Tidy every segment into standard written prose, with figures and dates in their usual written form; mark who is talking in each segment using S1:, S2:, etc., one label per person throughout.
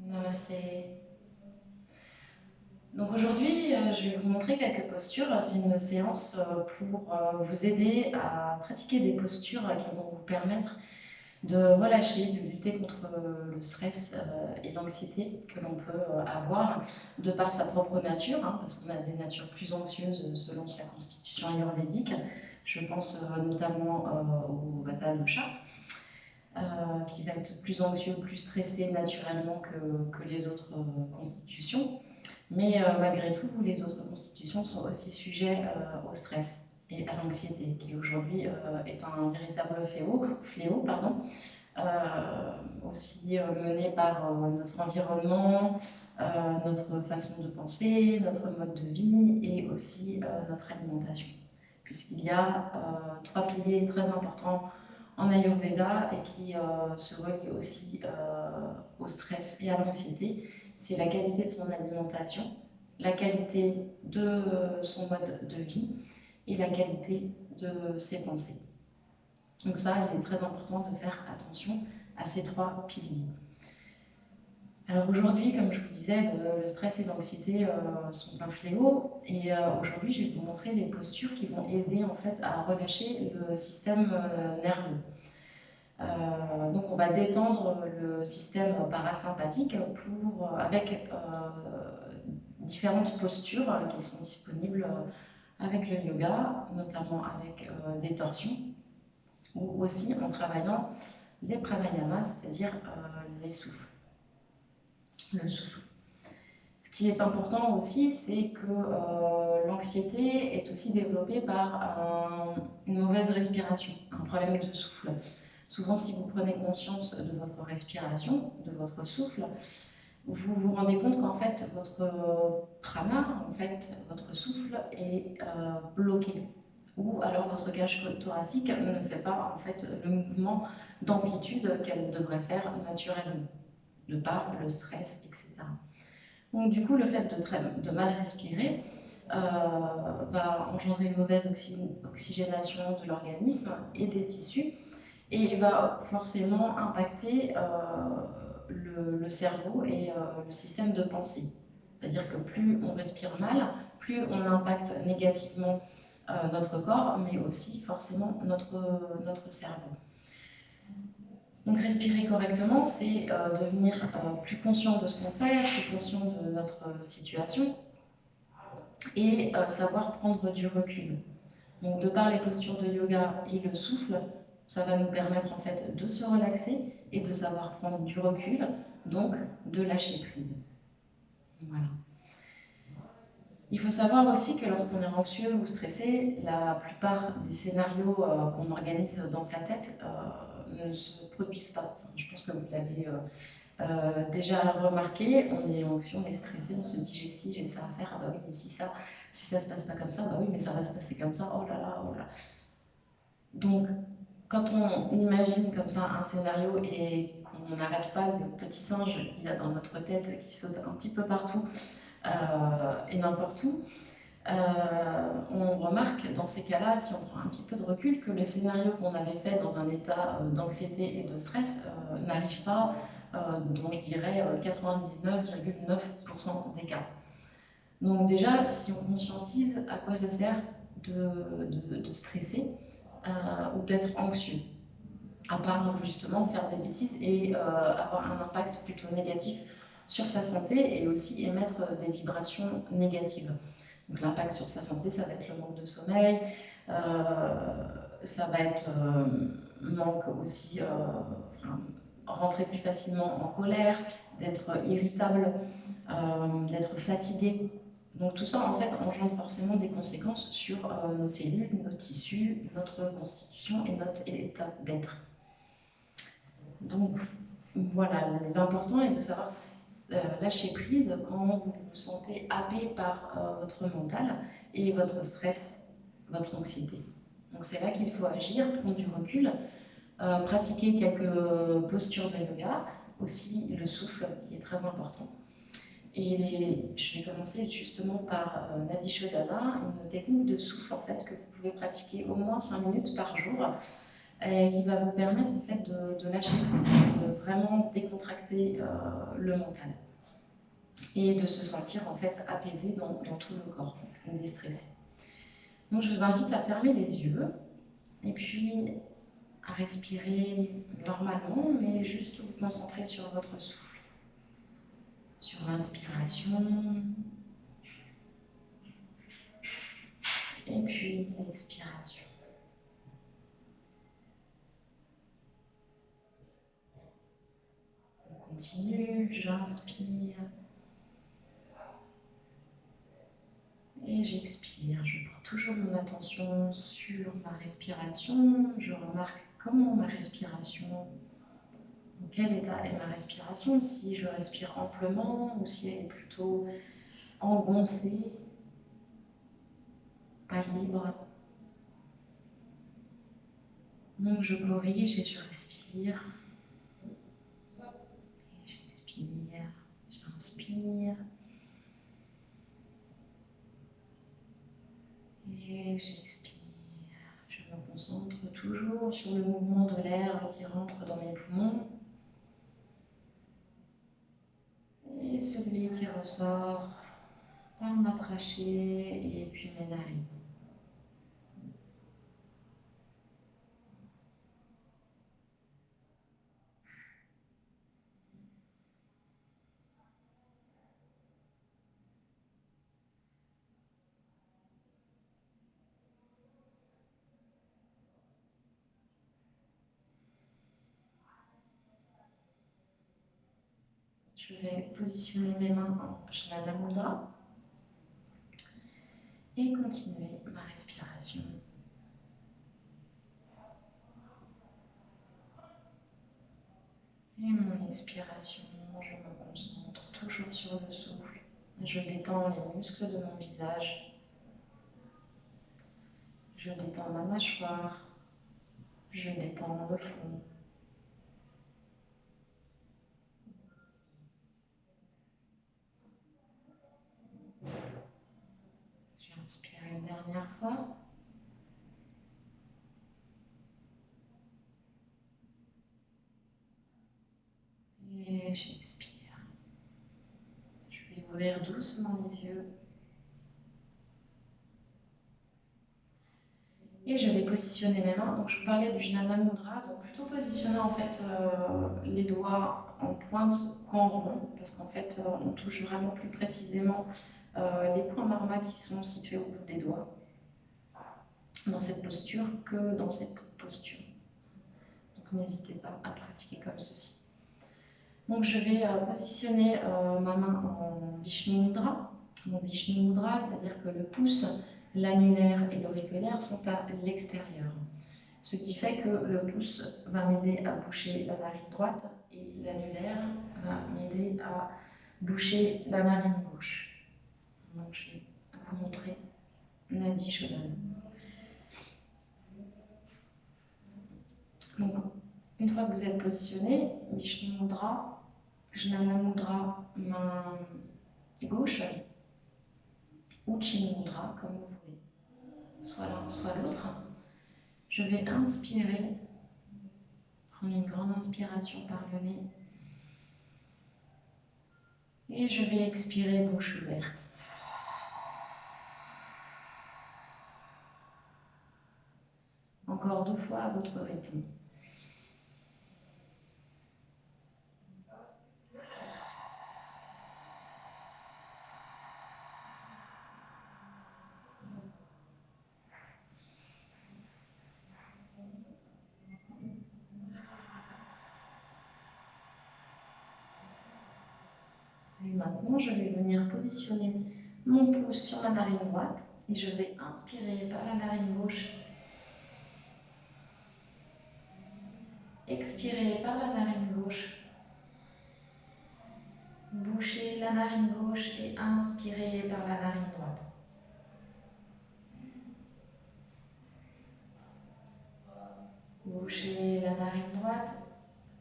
S1: Namasté. Donc aujourd'hui, je vais vous montrer quelques postures. C'est une séance pour vous aider à pratiquer des postures qui vont vous permettre de relâcher, de lutter contre le stress et l'anxiété que l'on peut avoir de par sa propre nature, hein, parce qu'on a des natures plus anxieuses selon sa constitution ayurvédique. Je pense notamment au Vata dosha, qui va être plus anxieux, plus stressé naturellement que les autres constitutions. Mais malgré tout, les autres constitutions sont aussi sujets au stress et à l'anxiété, qui aujourd'hui est un véritable fléau pardon, aussi mené par notre environnement, notre façon de penser, notre mode de vie et aussi notre alimentation. Puisqu'il y a trois piliers très importants en Ayurveda et qui se relient aussi au stress et à l'anxiété. C'est la qualité de son alimentation, la qualité de son mode de vie et la qualité de ses pensées. Donc ça, il est très important de faire attention à ces trois piliers. Alors aujourd'hui, comme je vous disais, le stress et l'anxiété sont un fléau et aujourd'hui, je vais vous montrer des postures qui vont aider en fait à relâcher le système nerveux. Donc on va détendre le système parasympathique avec différentes postures qui sont disponibles avec le yoga, notamment avec des torsions, ou aussi en travaillant les pranayamas, c'est-à-dire les souffles, le souffle. Ce qui est important aussi, c'est que l'anxiété est aussi développée par une mauvaise respiration, un problème de souffle. Souvent, si vous prenez conscience de votre respiration, de votre souffle, vous vous rendez compte qu'en fait, votre prana, en fait, votre souffle est bloqué. Ou alors votre cage thoracique ne fait pas en fait, le mouvement d'amplitude qu'elle devrait faire naturellement, de par le stress, etc. Donc du coup, le fait de mal respirer va engendrer une mauvaise oxygénation de l'organisme et des tissus et va forcément impacter le cerveau et le système de pensée. C'est-à-dire que plus on respire mal, plus on impacte négativement notre corps, mais aussi forcément notre cerveau. Donc respirer correctement, c'est devenir plus conscient de ce qu'on fait, plus conscient de notre situation et savoir prendre du recul. Donc de par les postures de yoga et le souffle, ça va nous permettre en fait de se relaxer et de savoir prendre du recul, donc de lâcher prise. Voilà. Il faut savoir aussi que lorsqu'on est anxieux ou stressé, la plupart des scénarios qu'on organise dans sa tête ne se produisent pas. Enfin, je pense que vous l'avez déjà remarqué, on est anxieux, on est stressé, on se dit j'ai ci, j'ai ça à faire, ah bah oui, mais si ça se passe pas comme ça, bah oui, mais ça va se passer comme ça, oh là là, oh là. Donc, quand on imagine comme ça un scénario et qu'on n'arrête pas le petit singe qu'il y a dans notre tête qui saute un petit peu partout et n'importe où, on remarque dans ces cas-là, si on prend un petit peu de recul, que les scénarios qu'on avait fait dans un état d'anxiété et de stress n'arrivent pas dans, je dirais, 99,9% des cas. Donc déjà, si on conscientise à quoi ça sert de stresser ou d'être anxieux, à part justement faire des bêtises et avoir un impact plutôt négatif sur sa santé et aussi émettre des vibrations négatives. Donc l'impact sur sa santé, ça va être le manque de sommeil, ça va être manque aussi, rentrer plus facilement en colère, d'être irritable, d'être fatigué. Donc tout ça en fait engendre forcément des conséquences sur nos cellules, nos tissus, notre constitution et notre état d'être. Donc voilà, l'important est de savoir lâcher prise quand vous vous sentez happé par votre mental et votre stress, votre anxiété. Donc c'est là qu'il faut agir, prendre du recul, pratiquer quelques postures de yoga, aussi le souffle qui est très important. Et je vais commencer justement par Nadi Shodhana, une technique de souffle en fait que vous pouvez pratiquer au moins 5 minutes par jour et qui va vous permettre en fait de lâcher prise, de vraiment décontracter le mental et de se sentir en fait apaisé dans tout le corps, déstressé. Donc je vous invite à fermer les yeux et puis à respirer normalement, mais juste vous concentrer sur votre souffle, sur l'inspiration et puis l'expiration. On continue, j'inspire et j'expire. Je porte toujours mon attention sur ma respiration. Je remarque comment ma respiration, dans quel état est ma respiration, si je respire amplement ou si elle est plutôt engoncée, pas libre. Donc je corrige et je respire. Et j'expire, j'inspire. Et j'expire. Je me concentre toujours sur le mouvement de l'air qui rentre dans mes poumons et celui qui ressort par ma trachée et puis mes narines. Je vais positionner mes mains en Shavasana Mudra et continuer ma respiration. Et mon expiration, je me concentre toujours sur le souffle. Je détends les muscles de mon visage. Je détends ma mâchoire. Je détends le front. J'inspire une dernière fois. Et j'expire. Je vais ouvrir doucement les yeux. Et je vais positionner mes mains. Donc je parlais du Jnana Mudra, donc plutôt positionner en fait les doigts en pointe qu'en rond, parce qu'en fait on touche vraiment plus précisément les points marma qui sont situés au bout des doigts dans cette posture que dans cette posture. Donc n'hésitez pas à pratiquer comme ceci. Donc je vais positionner ma main en Vishnu Mudra. Donc Vishnu Mudra, c'est-à-dire que le pouce, l'annulaire et l'auriculaire sont à l'extérieur. Ce qui fait que le pouce va m'aider à boucher la narine droite et l'annulaire va m'aider à boucher la narine gauche. Donc je vais vous montrer Nadi Shodhana. Donc une fois que vous êtes positionné, Vishnu Mudra, Jnana Mudra, main gauche, ou Chin Mudra, comme vous voulez, soit l'un, soit l'autre. Je vais inspirer, prendre une grande inspiration par le nez, et je vais expirer bouche ouverte. Encore 2 fois à votre rythme. Et maintenant, je vais venir positionner mon pouce sur la narine droite et je vais inspirer par la narine gauche, expirer par la narine gauche, boucher la narine gauche et inspirer par la narine droite. Bouchez la narine droite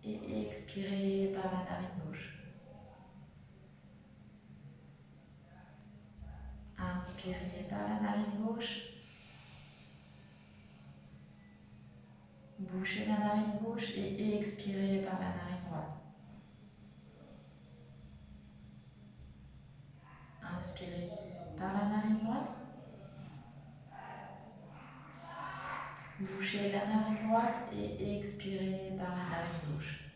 S1: et expirez par la narine gauche. Inspirez par la narine gauche. Bouchez la narine gauche et expirez par la narine droite. inspirez par la narine droite. Bouchez la narine droite et expirez par la narine gauche.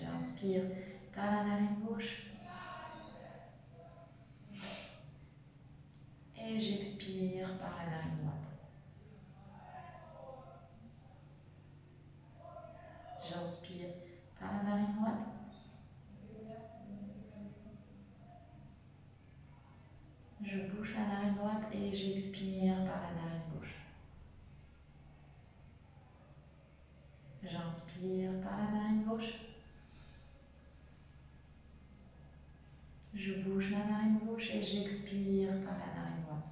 S1: J'inspire par la narine gauche. Et j'expire par la narine droite. J'inspire par la narine droite. Je bouche la narine droite et j'expire par la narine gauche. J'inspire par la narine gauche. Je bouge la narine gauche et j'expire par la narine droite.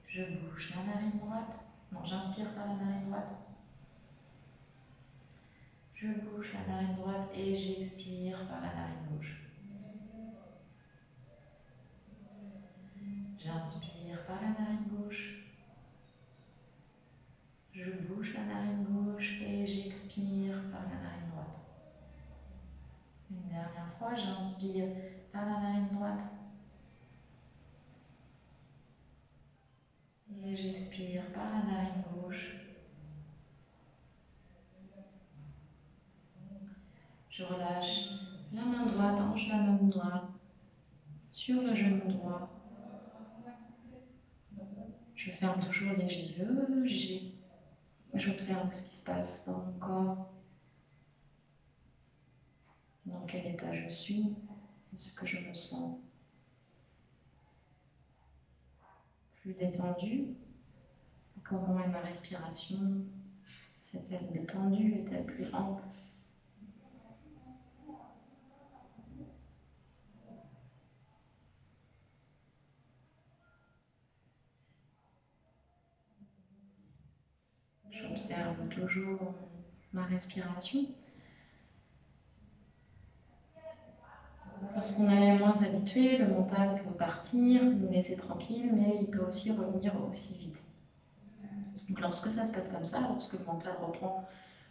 S1: Je bouge la narine droite. Non, j'inspire par la narine droite. Je bouge la narine droite et j'expire par la narine gauche. J'inspire par la narine gauche. Je bouge la narine gauche et j'expire par la narine droite. Une dernière fois, j'inspire par la narine droite. Et j'expire par la narine gauche. Je relâche la main droite, hanche la main droite sur le genou droit. Je ferme toujours les yeux. J'observe ce qui se passe dans mon corps, dans quel état je suis, est-ce que je me sens plus détendue, comment est ma respiration, est-elle détendue, est-elle plus ample? J'observe toujours ma respiration. Lorsqu'on est moins habitué, le mental peut partir, nous laisser tranquille, mais il peut aussi revenir aussi vite. Donc lorsque ça se passe comme ça, lorsque le mental reprend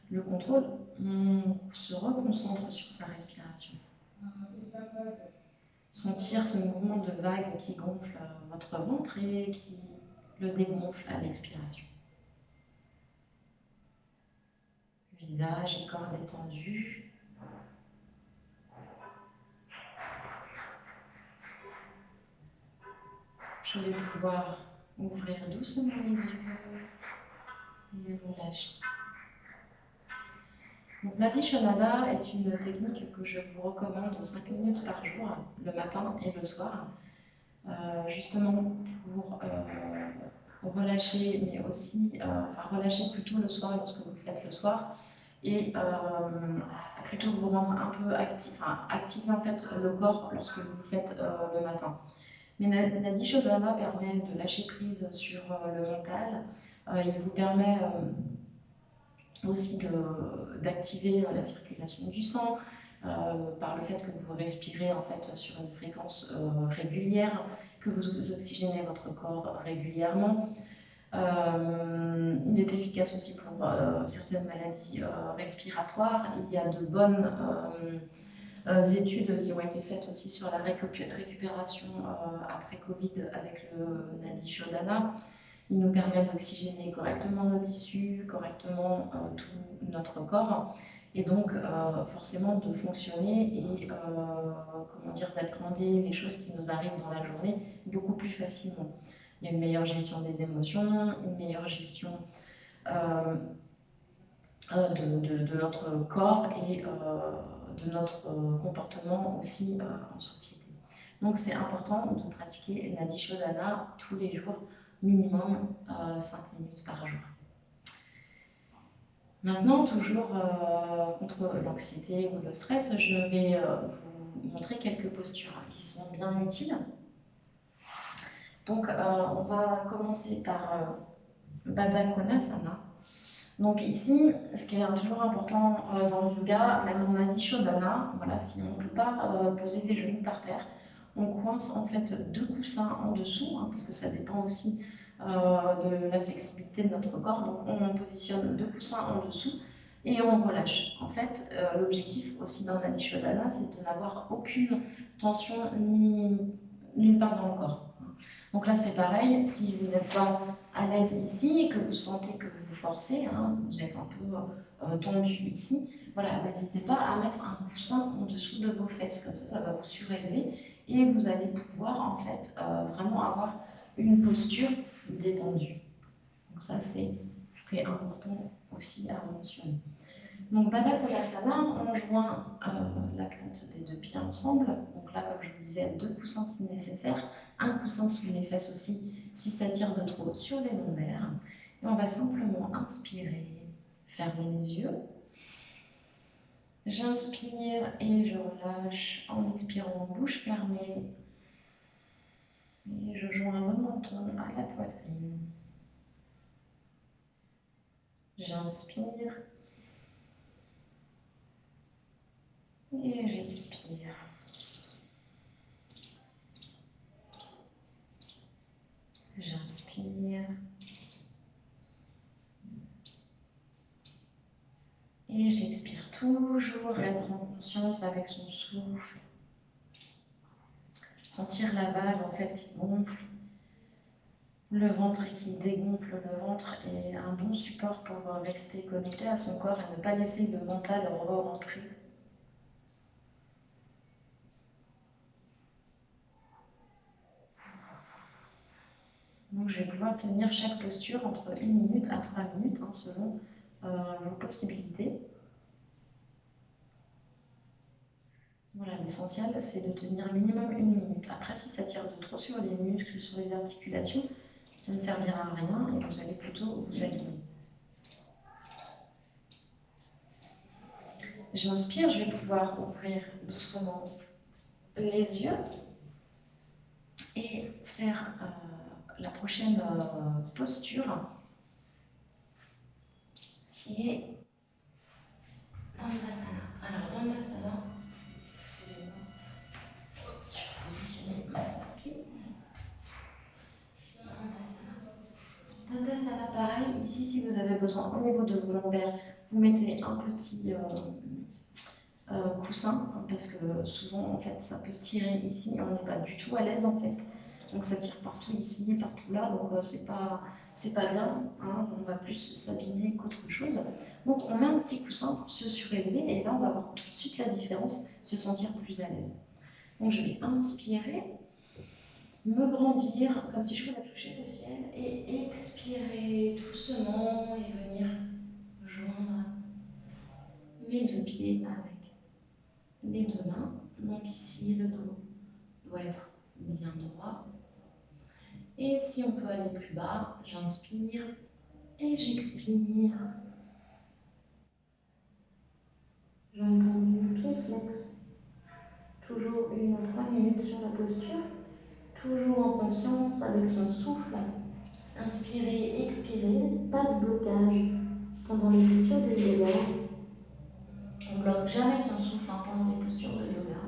S1: le contrôle, on se reconcentre sur sa respiration. Sentir ce mouvement de vague qui gonfle votre ventre et qui le dégonfle à l'expiration. Visage et corps détendus. Je vais pouvoir ouvrir doucement les yeux et relâcher. Donc, Nadi Shodhana est une technique que je vous recommande 5 minutes par jour, le matin et le soir, justement pour relâcher, mais aussi, relâcher plutôt le soir lorsque vous le faites le soir, et plutôt vous rendre un peu actif, activer en fait le corps lorsque vous le faites le matin. Mais Nadi Shodhana permet de lâcher prise sur le mental, il vous permet aussi d'activer la circulation du sang par le fait que vous respirez en fait sur une fréquence régulière, que vous oxygénez votre corps régulièrement. Il est efficace aussi pour certaines maladies respiratoires. Il y a de bonnes études qui ont été faites aussi sur la récupération après Covid avec le Nadi Shodhana. Il nous permet d'oxygéner correctement nos tissus, correctement tout notre corps, et donc forcément de fonctionner et d'appréhender les choses qui nous arrivent dans la journée beaucoup plus facilement. Il y a une meilleure gestion des émotions, une meilleure gestion de notre corps et de notre comportement aussi en société. Donc c'est important de pratiquer Nadi Shodhana tous les jours, minimum 5 minutes par jour. Maintenant, toujours contre l'anxiété ou le stress, je vais vous montrer quelques postures qui sont bien utiles. Donc, on va commencer par Baddha Konasana. Donc ici, ce qui est toujours important dans le yoga, même on a dit Shodhana, voilà, si on ne peut pas poser les genoux par terre, on coince en fait 2 coussins en dessous, parce que ça dépend aussi de la flexibilité de notre corps. Donc on positionne 2 coussins en dessous et on relâche. En fait, l'objectif aussi d'un Adishodhana, c'est de n'avoir aucune tension ni nulle part dans le corps. Donc là, c'est pareil, si vous n'êtes pas à l'aise ici et que vous sentez que vous vous forcez, hein, vous êtes un peu tendu ici, voilà, n'hésitez pas à mettre un coussin en dessous de vos fesses, comme ça va vous surélever et vous allez pouvoir en fait vraiment avoir une posture détendue. Donc ça, c'est très important aussi à mentionner. Donc Baddha Konasana, on joint la plante des deux pieds ensemble. Donc là, comme je vous disais, 2 coussins si nécessaire, un coussin sous les fesses aussi si ça tire de trop sur les lombaires. Et on va simplement inspirer, fermer les yeux. J'inspire et je relâche en expirant, bouche fermée. Et je joins le menton à la poitrine. J'inspire et j'expire. J'inspire et j'expire. Toujours être en conscience avec son souffle. Sentir la vague en fait qui gonfle le ventre et qui dégonfle le ventre est un bon support pour rester connecté à son corps et ne pas laisser le mental re-rentrer. Donc je vais pouvoir tenir chaque posture entre 1 minute à 3 minutes hein, selon vos possibilités. Voilà, l'essentiel c'est de tenir minimum 1 minute. Après, si ça tire de trop sur les muscles, sur les articulations, ça ne servira à rien et vous allez plutôt vous aligner. J'inspire, je vais pouvoir ouvrir doucement les yeux et faire la prochaine posture qui est Dandasana. Alors, Dandasana, excusez-moi, je vais positionner mon pied. Dandasana, pareil, ici, si vous avez besoin au niveau de vos lombaires, vous mettez un petit coussin, hein, parce que souvent, en fait, ça peut tirer ici et on n'est pas du tout à l'aise, en fait. Donc ça tire partout ici, partout là, donc c'est pas bien, hein, on va plus s'abîmer qu'autre chose. Donc on met un petit coussin pour se surélever et là on va voir tout de suite la différence, se sentir plus à l'aise. Donc je vais inspirer, me grandir comme si je voulais toucher le ciel et expirer doucement et venir joindre mes deux pieds avec les deux mains. Donc ici le dos doit être bien droit. Et si on peut aller plus bas, j'inspire et j'expire. J'entends du pied flex. Toujours 1 ou 3 minutes sur la posture. Toujours en conscience avec son souffle. Inspirez, expirez, pas de blocage pendant les postures de yoga. On ne bloque jamais son souffle pendant les postures de yoga.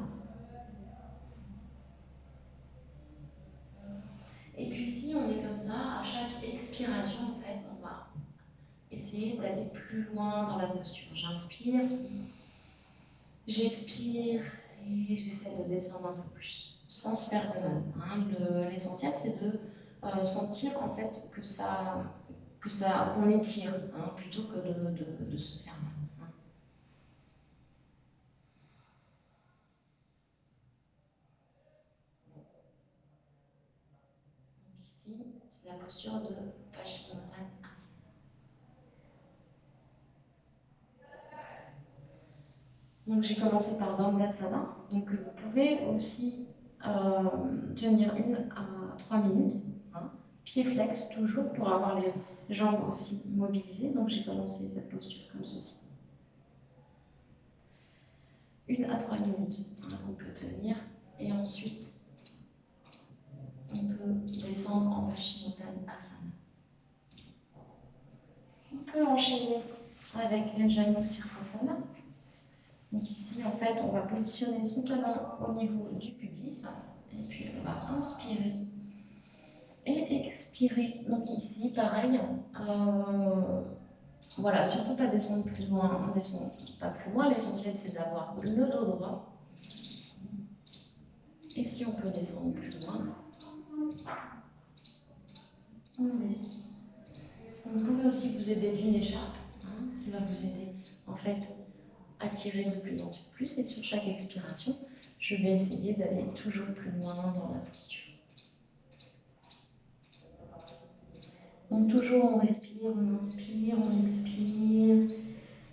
S1: Et puis si on est comme ça, à chaque expiration, en fait, on va essayer d'aller plus loin dans la posture. J'inspire, j'expire et j'essaie de descendre un peu plus, sans se faire de mal. Hein. L'essentiel, c'est de sentir en fait qu'on étire, hein, plutôt que de se faire mal. Hein. Donc ici, c'est la posture de Paschimottanasana. Donc j'ai commencé par Dandasana. Donc vous pouvez aussi tenir 1 à 3 minutes. Hein. Pied flex toujours pour avoir les jambes aussi mobilisées. Donc j'ai commencé cette posture comme ceci. 1 à 3 minutes on peut tenir. Et ensuite, on peut descendre en Paschimottanasana. On peut enchaîner avec Janu Sirsasana. Donc ici, en fait, on va positionner son talon au niveau du pubis. Et puis, on va inspirer. Et expirer. Donc ici, pareil. Voilà, surtout pas descendre plus loin, hein, descendre pas plus loin. L'essentiel, c'est d'avoir le dos droit. Et si on peut descendre plus loin, on descend. Vous pouvez aussi vous aider d'une écharpe, hein, qui va vous aider en fait à tirer de plus en plus. Et sur chaque expiration, je vais essayer d'aller toujours plus loin dans la posture. Donc toujours on respire, on inspire, on expire.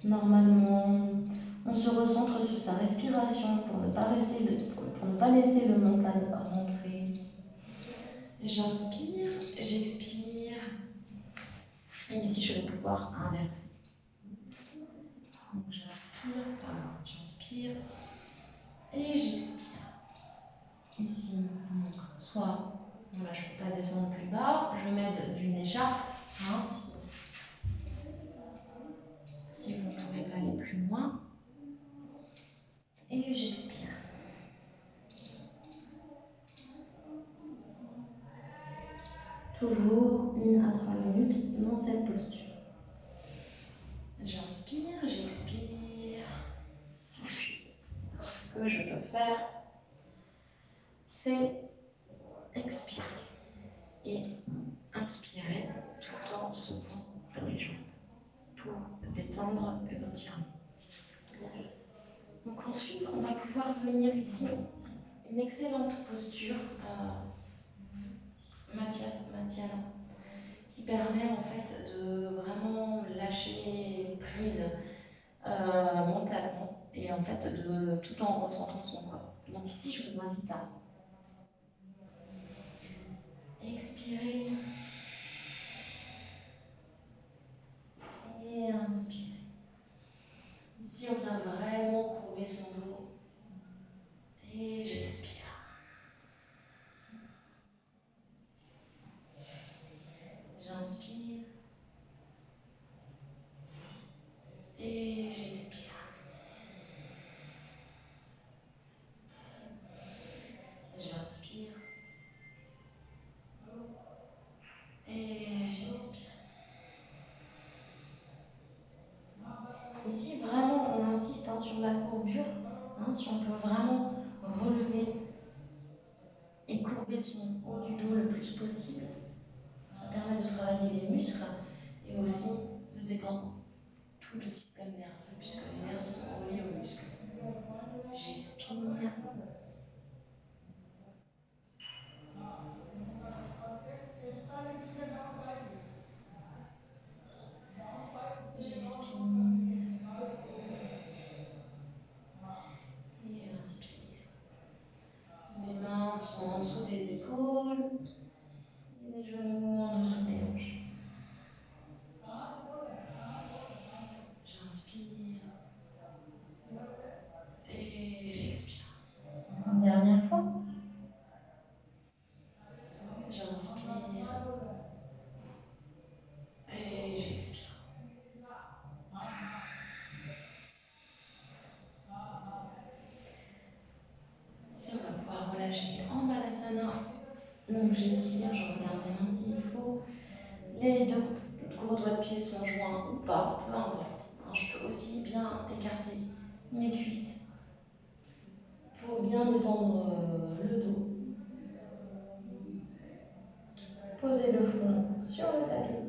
S1: Normalement, on se recentre sur sa respiration pour ne pas laisser le mental rentrer. J'inspire, j'expire. Et ici, je vais pouvoir inverser. Donc j'inspire et j'expire. Ici, donc, soit voilà, je ne peux pas descendre plus bas, je m'aide d'une écharpe, hein, si vous ne pouvez pas aller plus loin. Et j'expire. Toujours 1 à 3 minutes dans cette posture. J'inspire, j'expire. Ce que je peux faire, c'est expirer et inspirer tout en secouant les jambes pour détendre l'étirement. Donc ensuite, on va pouvoir venir ici, une excellente posture Mathiana, qui permet en fait de vraiment lâcher prise mentalement et en fait tout en ressentant son corps. Donc ici, je vous invite à expirer et inspirer. Ici, on vient vraiment courber son dos et j'expire. J'inspire et j'expire. J'inspire et j'expire. Ici, vraiment, on insiste sur la courbure. Si on peut vraiment relever et courber son haut du dos le plus possible, ça permet de travailler les muscles et aussi de détendre tout le système nerveux puisque les nerfs sont reliés aux muscles. J'expire. J'expire et j'inspire. Les mains sont en dessous des épaules et les genoux en dessous des hanches. J'inspire et j'expire. Une dernière fois. J'inspire et j'expire. Ici, on va pouvoir relâcher en Balasana. Donc j'étire, je regarde mes mains s'il faut. Les deux gros doigts de pied sont joints ou pas, peu importe. Je peux aussi bien écarter mes cuisses pour bien détendre le dos. Posez le front sur le tapis.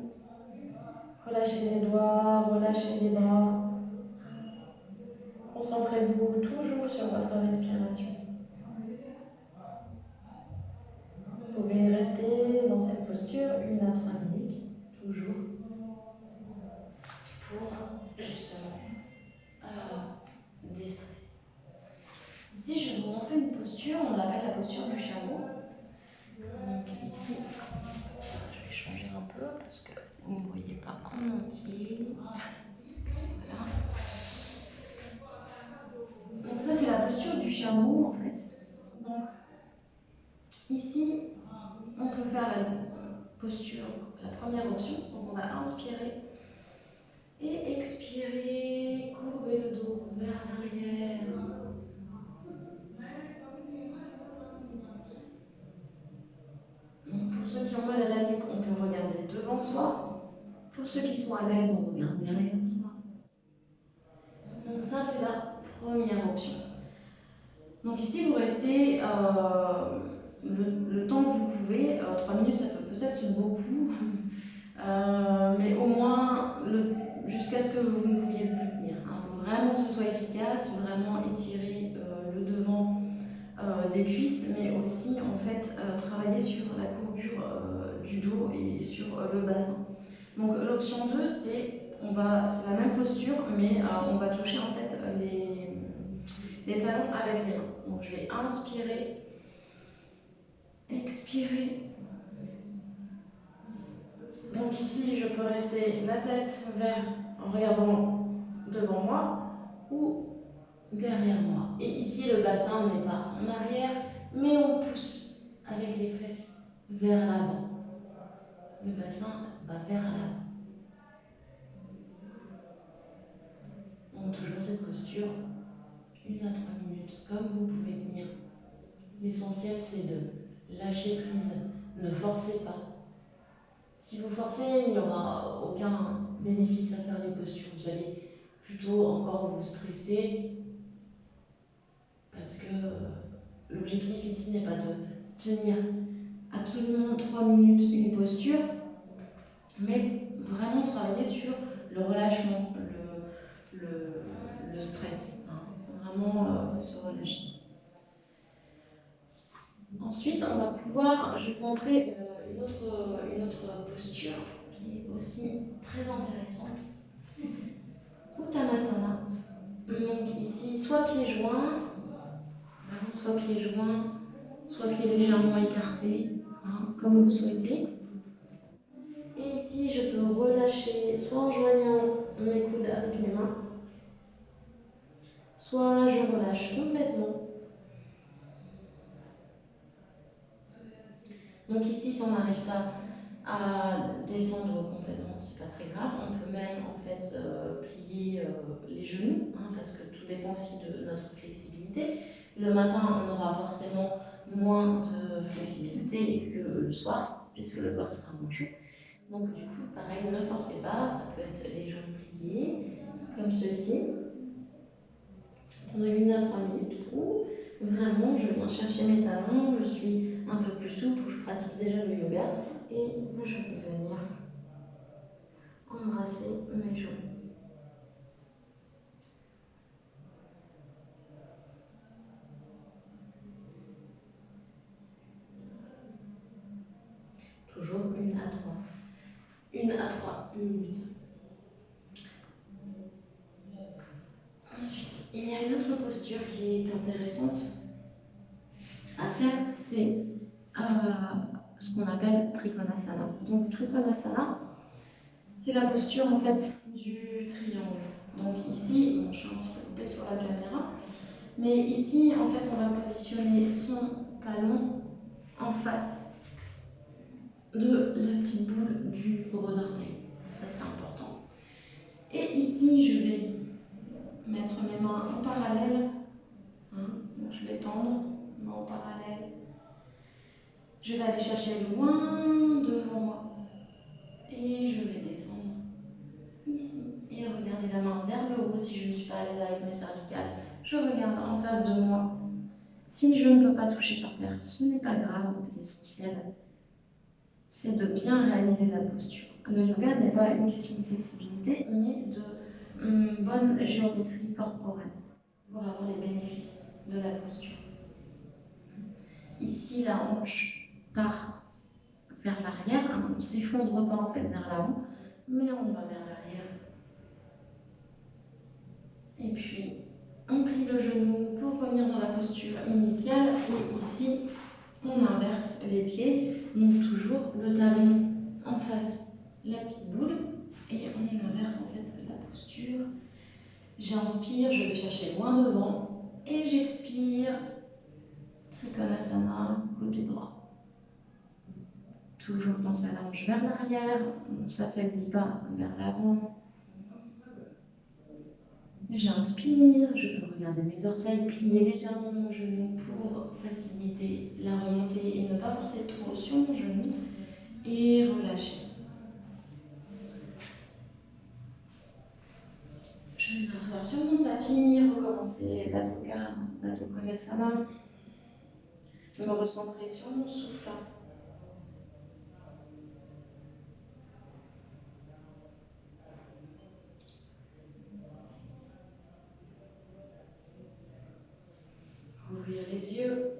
S1: Relâchez les doigts, relâchez les bras. Concentrez-vous toujours sur votre respiration. Vous pouvez rester dans cette posture 1 à 3 minutes, toujours, pour justement déstresser. Ici, je vais vous montrer une posture, on l'appelle la posture du chameau. Donc ici, je vais changer un peu parce que vous ne me voyez pas en entier. Voilà. Donc ça, c'est la posture du chameau en fait. Donc ici, on peut faire la posture, la première option. Donc on va inspirer et expirer, courber le dos vers l'arrière. Donc pour ceux ceux qui ont mal à la nuque, on peut regarder devant soi. Pour ceux qui sont à l'aise, on regarde derrière soi. Donc ça, c'est la première option. Donc ici, vous restez le temps que vous pouvez. 3 minutes, ça peut peut-être beaucoup, mais au moins jusqu'à ce que vous ne pouviez plus tenir. Hein, pour vraiment que ce soit efficace, vraiment étirer le devant des cuisses, mais aussi en fait travailler sur la courbure du dos et sur le bassin. Donc l'option 2, c'est la même posture, mais on va toucher en fait les talons avec les mains. Donc je vais inspirer, expirer. Donc ici, je peux rester la tête en regardant devant moi ou derrière moi. Et ici, le bassin, on n'est pas en arrière, mais on pousse avec les fesses vers l'avant. Le bassin va vers l'avant. Donc toujours cette posture, 1 à 3 minutes, comme vous pouvez tenir. L'essentiel, c'est de lâcher prise, ne forcez pas. Si vous forcez, il n'y aura aucun bénéfice à faire les postures. Vous allez plutôt encore vous stresser parce que l'objectif ici n'est pas de tenir absolument 3 minutes une posture, mais vraiment travailler sur le relâchement, le stress. Hein. Vraiment se relâcher. Ensuite, on va pouvoir, je vais vous montrer une autre posture qui est aussi très intéressante. Uttanasana. Donc ici, soit pieds joints, soit pieds joints, soit pieds légèrement écartés, hein, comme vous souhaitez. Et ici, je peux relâcher, soit en joignant mes coudes avec mes mains, soit je relâche complètement. Donc ici, si on n'arrive pas à descendre complètement, c'est pas très grave. On peut même en fait plier les genoux, hein, parce que tout dépend aussi de notre flexibilité. Le matin, on aura forcément moins de flexibilité que le soir, puisque le corps sera moins chaud. Donc du coup, pareil, ne forcez pas, ça peut être les jambes pliées, comme ceci, pendant 1 à 3 minutes, ou vraiment, je viens chercher mes talons, je suis un peu plus souple, je pratique déjà le yoga, et je vais venir embrasser mes jambes. Toujours 1 à 3 minutes. Ensuite, il y a une autre posture qui est intéressante à faire, c'est ce qu'on appelle Trikonasana. Donc Trikonasana, c'est la posture en fait du triangle. Donc ici, bon, je suis un petit peu coupée sur la caméra, mais ici en fait on va positionner son talon en face de la petite boule du gros orteil. Ça c'est important. Et ici je vais mettre mes mains en parallèle. Hein, donc je vais tendre, mains en parallèle. Je vais aller chercher loin devant moi. Et je vais descendre ici. Et regarder la main vers le haut si je ne suis pas à l'aise avec mes cervicales. Je regarde en face de moi. Si je ne peux pas toucher par terre, ce n'est pas grave. L'essentiel, c'est de bien réaliser la posture. Le yoga n'est pas une question de flexibilité, mais de bonne géométrie corporelle pour avoir les bénéfices de la posture. Ici, la hanche part vers l'arrière, hein, on ne s'effondre pas en fait vers l'avant, mais on va vers l'arrière. Et puis, on plie le genou pour revenir dans la posture initiale. Et ici, on inverse les pieds, donc toujours le talon en face, la petite boule, et on inverse en fait la posture. J'inspire, je vais chercher loin devant, et j'expire, Trikonasana, côté droit. Toujours on s'allonge vers l'arrière, on ne s'affaiblit pas vers l'avant. J'inspire, je peux regarder mes orteils, plier légèrement mon genou pour faciliter la remontée et ne pas forcer trop sur mon genou. et relâchez. Je vais m'asseoir sur mon tapis, recommencer Bato Konasana, me recentrer sur mon souffle. Ouvrir les yeux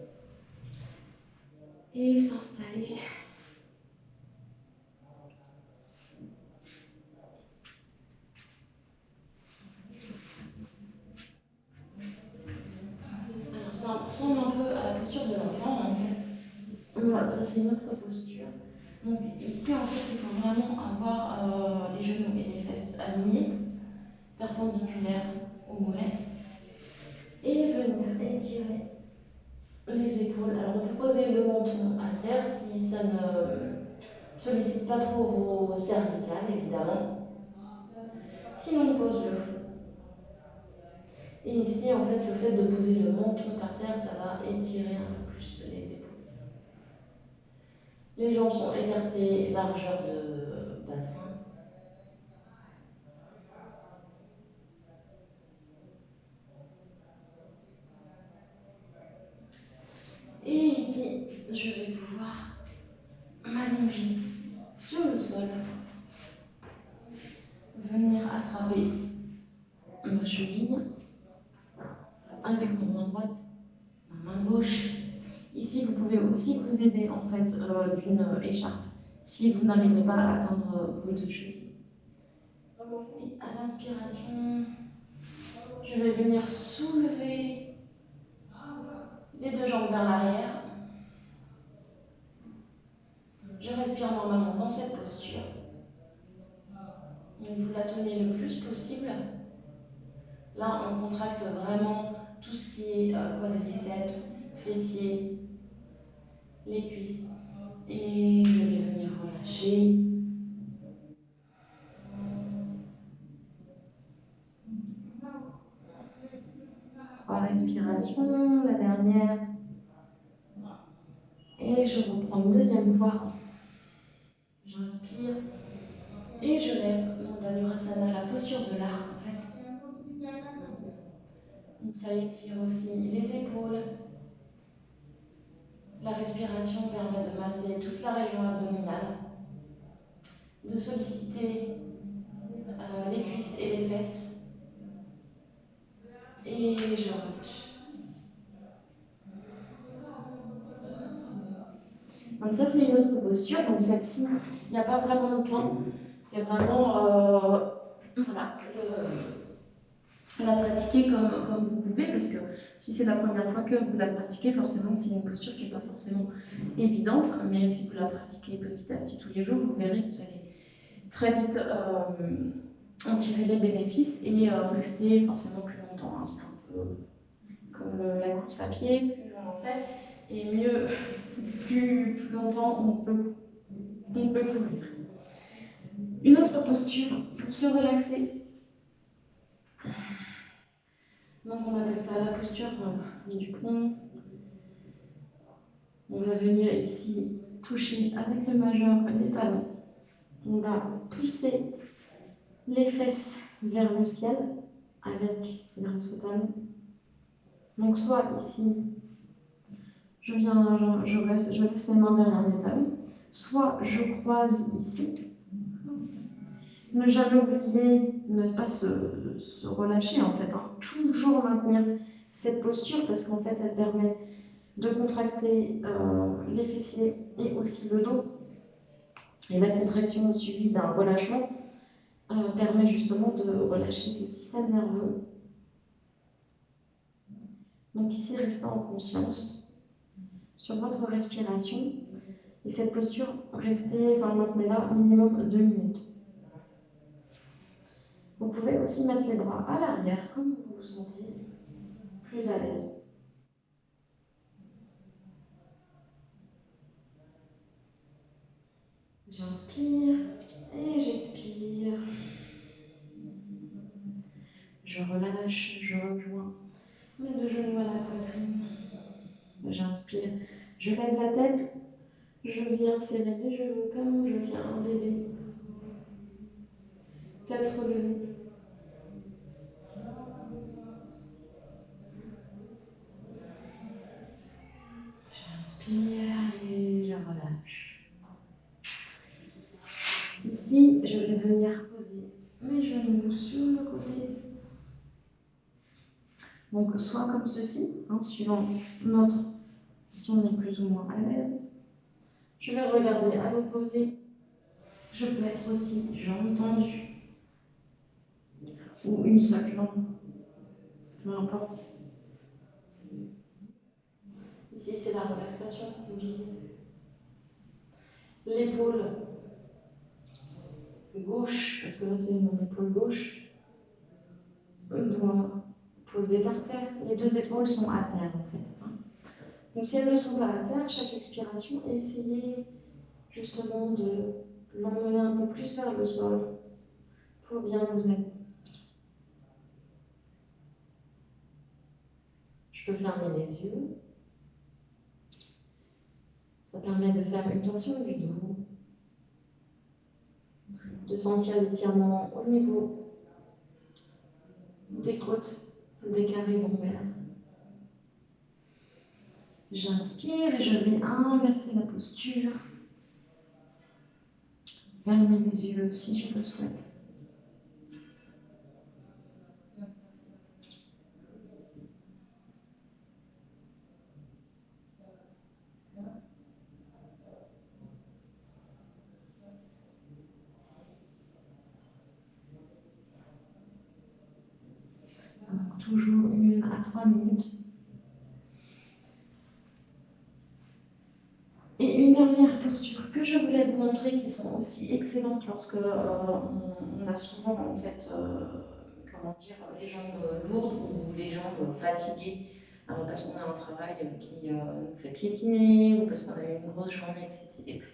S1: et s'installer. Alors ça ressemble un peu à la posture de l'enfant en fait. Voilà, ça c'est une autre posture. Donc ici en fait il faut vraiment avoir les genoux et les fesses alignés, perpendiculaires au mollet, et venir étirer les épaules. Alors on peut poser le menton à terre si ça ne sollicite pas trop vos cervicales évidemment. Sinon on pose le fou. Et ici en fait le fait de poser le menton par terre ça va étirer un peu plus les épaules. Les jambes sont écartées, largeur de bassin. Et ici, je vais pouvoir m'allonger sur le sol, venir attraper ma cheville avec ma main droite, ma main gauche. Ici, vous pouvez aussi vous aider en fait d'une écharpe si vous n'arrivez pas à atteindre vos deux chevilles. Et à l'inspiration, je vais venir soulever les deux jambes vers l'arrière. Je respire normalement dans cette posture. Donc vous la tenez le plus possible. Là, on contracte vraiment tout ce qui est quadriceps, fessiers, les cuisses. Et je vais venir relâcher. 3 respirations, la dernière. Et je reprends une deuxième fois. J'inspire et je lève dans Dhanurasana, la posture de l'arc en fait. Donc ça étire aussi les épaules. La respiration permet de masser toute la région abdominale, de solliciter les cuisses et les fesses. Et je relâche. Donc ça, c'est une autre posture. Donc celle-ci, il n'y a pas vraiment de temps. C'est vraiment voilà, la pratiquer comme vous pouvez, parce que si c'est la première fois que vous la pratiquez, forcément, c'est une posture qui n'est pas forcément évidente. Mais si vous la pratiquez petit à petit tous les jours, vous verrez que vous allez très vite en tirer les bénéfices et rester forcément plus longtemps. Hein. C'est un peu comme la course à pied, plus on en fait, et mieux, plus longtemps on peut courir. Une autre posture pour se relaxer. Donc on appelle ça la posture du pont. On va venir ici toucher avec le majeur les talons. On va pousser les fesses vers le ciel avec grâce au talon. Donc soit ici, je laisse mes mains derrière mes talons, soit je croise ici. Ne jamais oublier, ne pas se relâcher en fait, hein. Toujours maintenir cette posture parce qu'en fait elle permet de contracter les fessiers et aussi le dos. Et la contraction suivie d'un relâchement permet justement de relâcher le système nerveux. Donc ici, restez en conscience sur votre respiration. Et cette posture, maintenez-la minimum 2 minutes. Vous pouvez aussi mettre les bras à l'arrière, comme vous vous sentez plus à l'aise. J'inspire et j'expire. Je relâche, je rejoins mes deux genoux à la poitrine. J'inspire, je lève la tête, Je viens serrer les genoux comme je tiens un bébé. Tête relevée. J'inspire et je relâche. Ici, je vais venir poser mes genoux sur le côté. Donc, soit comme ceci, suivant notre, si on est plus ou moins à l'aise. Je vais regarder à l'opposé. Je peux être aussi jambes tendues ou une seule jambe, peu importe. Ici, c'est la relaxation qu'on vise. L'épaule gauche, parce que là, c'est mon épaule gauche, doit poser par terre. Les deux épaules sont à terre, en fait. Donc, si elles ne sont pas à terre, chaque expiration, essayez justement de l'emmener un peu plus vers le sol pour bien vous aider. Je peux fermer les yeux. Ça permet de faire une tension du dos, de sentir l'étirement au niveau des côtes, des carrés lombaires. J'inspire et je vais inverser la posture. Fermer les yeux si je le souhaite. Donc, toujours 1 à 3 minutes. Et une dernière posture que je voulais vous montrer, qui sont aussi excellentes lorsque on a souvent en fait, comment dire, les jambes lourdes ou les jambes fatiguées, parce qu'on a un travail qui nous fait piétiner ou parce qu'on a eu une grosse journée, etc.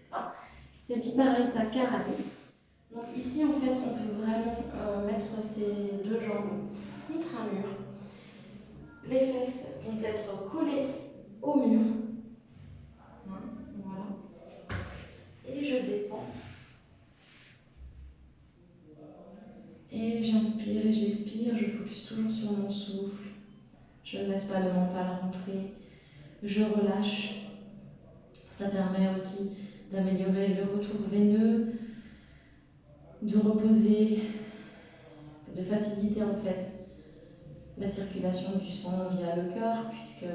S1: C'est Viparita Karate. Donc ici en fait, on peut vraiment mettre ses deux jambes contre un mur. Les fesses vont être collées au mur. Voilà. Et je descends. Et j'inspire et j'expire, je focus toujours sur mon souffle. Je ne laisse pas le mental rentrer. Je relâche. Ça permet aussi d'améliorer le retour veineux, de reposer, de faciliter en fait la circulation du sang via le cœur, puisque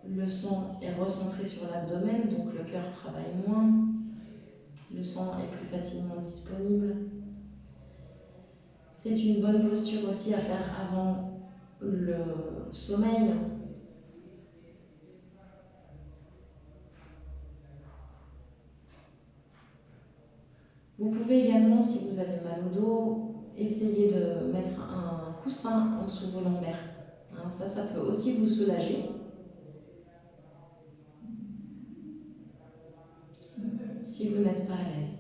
S1: le sang est recentré sur l'abdomen, donc le cœur travaille moins. Le sang est plus facilement disponible. C'est une bonne posture aussi à faire avant le sommeil. Vous pouvez également, si vous avez mal au dos, essayer de mettre un coussin en dessous de vos lombaires. Ça peut aussi vous soulager si vous n'êtes pas à l'aise.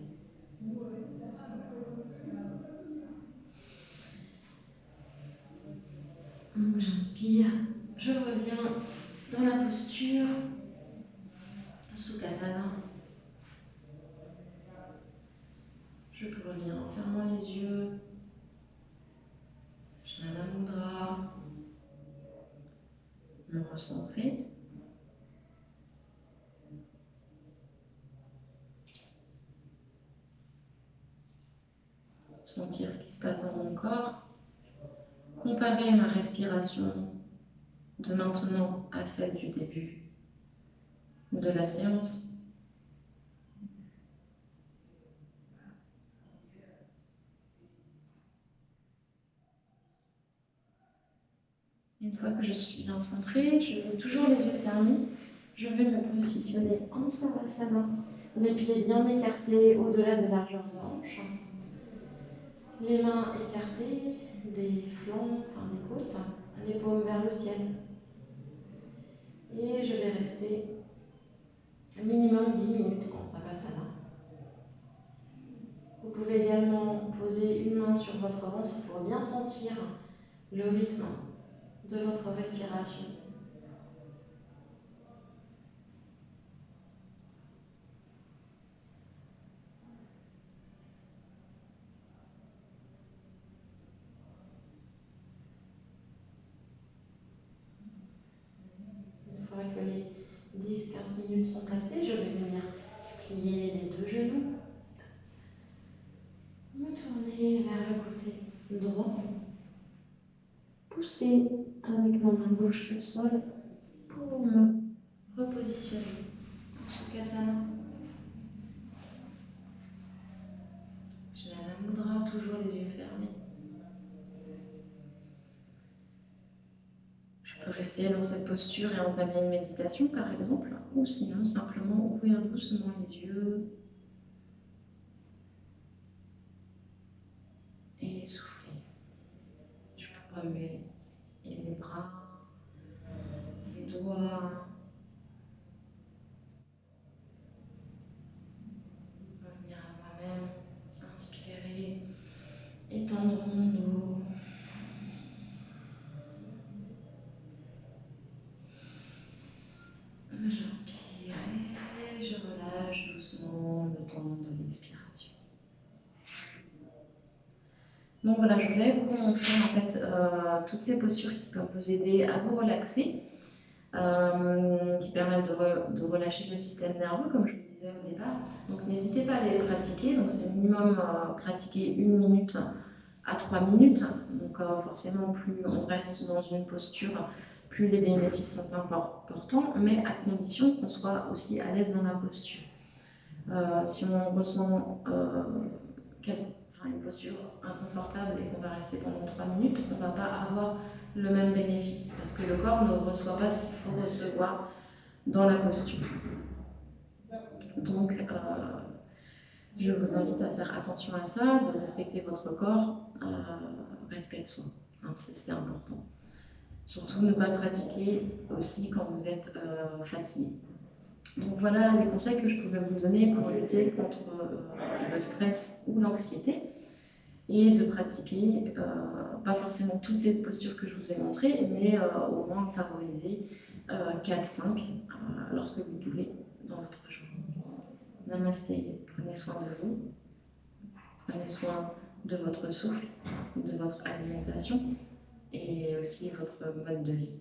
S1: Donc j'inspire, je reviens dans la posture Sukhasana. Je peux revenir en fermant les yeux. Jnana Mudra. Me recentrer. Sentir ce qui se passe dans mon corps. Comparer ma respiration de maintenant à celle du début de la séance. Une fois que je suis bien centrée, je vais toujours les yeux fermés. Je vais me positionner en Savasana, les pieds bien écartés au-delà des largeurs de hanche, les mains écartées des flancs, enfin des côtes, les paumes vers le ciel. Et je vais rester minimum 10 minutes en Savasana. Vous pouvez également poser une main sur votre ventre pour bien sentir le rythme de votre respiration. 15 minutes sont passées, je vais venir plier les deux genoux, me tourner vers le côté droit, pousser avec ma main gauche le sol pour me repositionner en Sukhasana. Jnana Mudra, toujours les yeux fermés. Je peux rester dans cette posture et entamer une méditation par exemple, ou sinon simplement ouvrir doucement les yeux et souffler. Je peux remuer les bras, les doigts, revenir à moi-même, inspirer, étendre mon dos. J'inspire et je relâche doucement le temps de l'expiration. Donc voilà, je voulais vous montrer en fait toutes ces postures qui peuvent vous aider à vous relaxer, qui permettent de relâcher le système nerveux, comme je vous disais au départ. Donc n'hésitez pas à les pratiquer. Donc c'est minimum pratiquer 1 minute à 3 minutes. Donc forcément, plus on reste dans une posture, plus les bénéfices sont importants, mais à condition qu'on soit aussi à l'aise dans la posture. Si on ressent une posture inconfortable et qu'on va rester pendant 3 minutes, on ne va pas avoir le même bénéfice parce que le corps ne reçoit pas ce qu'il faut recevoir dans la posture. Donc, je vous invite à faire attention à ça, de respecter votre corps, respect de soi, c'est important. Surtout ne pas pratiquer aussi quand vous êtes fatigué. Donc voilà les conseils que je pouvais vous donner pour lutter contre le stress ou l'anxiété et de pratiquer, pas forcément toutes les postures que je vous ai montrées, mais au moins favoriser 4-5 lorsque vous pouvez dans votre journée. Namasté, prenez soin de vous, prenez soin de votre souffle, de votre alimentation et aussi votre mode de vie.